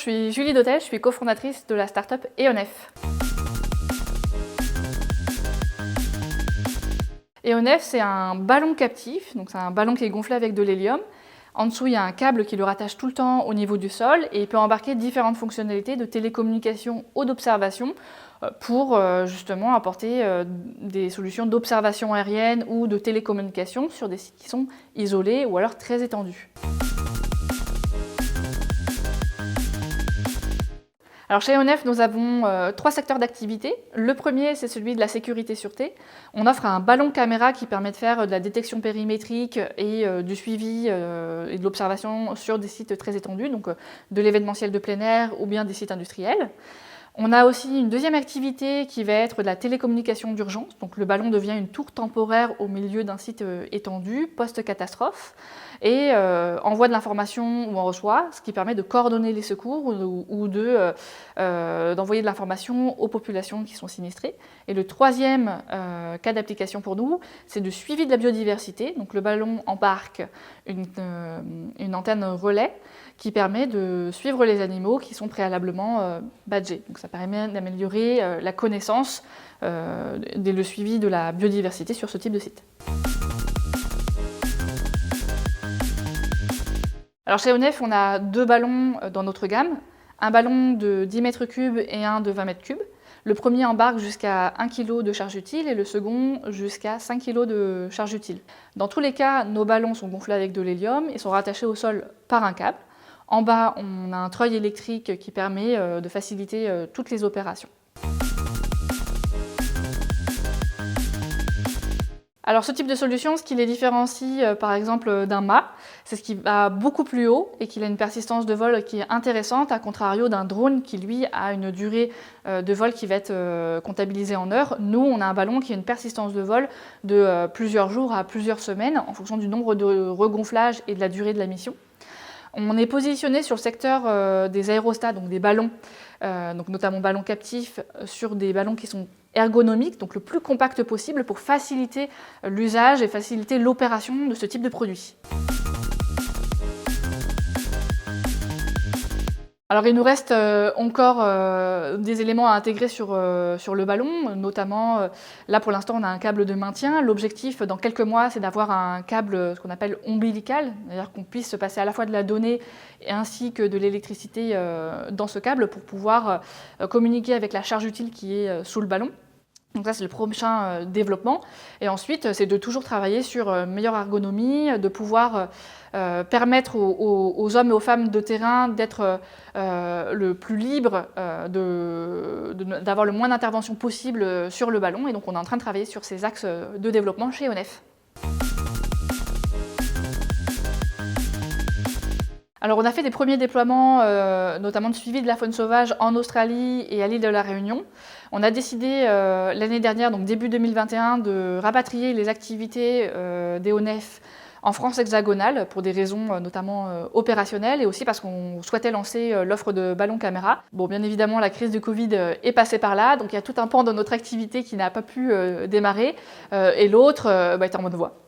suis Julie Dautel, je suis cofondatrice de la start-up EONEF. EONEF, c'est un ballon captif, donc c'est un ballon qui est gonflé avec de l'hélium. En dessous, il y a un câble qui le rattache tout le temps au niveau du sol et il peut embarquer différentes fonctionnalités de télécommunication ou d'observation pour justement apporter des solutions d'observation aérienne ou de télécommunication sur des sites qui sont isolés ou alors très étendus. Alors chez EONEF, nous avons 3 secteurs d'activité. Le premier, c'est celui de la sécurité-sûreté. On offre un ballon caméra qui permet de faire de la détection périmétrique et du suivi et de l'observation sur des sites très étendus, donc de l'événementiel de plein air ou bien des sites industriels. On a aussi une deuxième activité qui va être de la télécommunication d'urgence. Donc le ballon devient une tour temporaire au milieu d'un site étendu, post-catastrophe, et envoie de l'information où on reçoit, ce qui permet de coordonner les secours ou d'envoyer de l'information aux populations qui sont sinistrées. Et le troisième cas d'application pour nous, c'est le suivi de la biodiversité. Donc le ballon embarque une antenne relais qui permet de suivre les animaux qui sont préalablement badgés. Donc ça permet d'améliorer la connaissance et le suivi de la biodiversité sur ce type de site. Alors chez EONEF, on a 2 ballons dans notre gamme, un ballon de 10 mètres cubes et un de 20 mètres cubes. Le premier embarque jusqu'à 1 kg de charge utile et le second jusqu'à 5 kg de charge utile. Dans tous les cas, nos ballons sont gonflés avec de l'hélium et sont rattachés au sol par un câble. En bas, on a un treuil électrique qui permet de faciliter toutes les opérations. Alors ce type de solution, ce qui les différencie par exemple d'un mât, c'est ce qui va beaucoup plus haut et qu'il a une persistance de vol qui est intéressante, à contrario d'un drone qui lui a une durée de vol qui va être comptabilisée en heures. Nous, on a un ballon qui a une persistance de vol de plusieurs jours à plusieurs semaines en fonction du nombre de regonflages et de la durée de la mission. On est positionné sur le secteur des aérostats, donc des ballons, donc notamment ballons captifs, sur des ballons qui sont ergonomiques, donc le plus compact possible pour faciliter l'usage et faciliter l'opération de ce type de produit. Alors il nous reste encore des éléments à intégrer sur le ballon, notamment là pour l'instant on a un câble de maintien. L'objectif dans quelques mois c'est d'avoir un câble ce qu'on appelle ombilical, c'est-à-dire qu'on puisse passer à la fois de la donnée ainsi que de l'électricité dans ce câble pour pouvoir communiquer avec la charge utile qui est sous le ballon. Donc ça c'est le prochain développement. Et ensuite c'est de toujours travailler sur meilleure ergonomie, de pouvoir permettre aux hommes et aux femmes de terrain d'être le plus libre, d'avoir le moins d'intervention possible sur le ballon. Et donc on est en train de travailler sur ces axes de développement chez EONEF. Alors on a fait des premiers déploiements, notamment de suivi de la faune sauvage en Australie et à l'île de la Réunion. On a décidé l'année dernière, donc début 2021, de rapatrier les activités d'EONEF en France hexagonale pour des raisons notamment opérationnelles et aussi parce qu'on souhaitait lancer l'offre de ballons caméra. Bon, bien évidemment, la crise du Covid est passée par là, donc il y a tout un pan de notre activité qui n'a pas pu démarrer et l'autre est en bonne voie.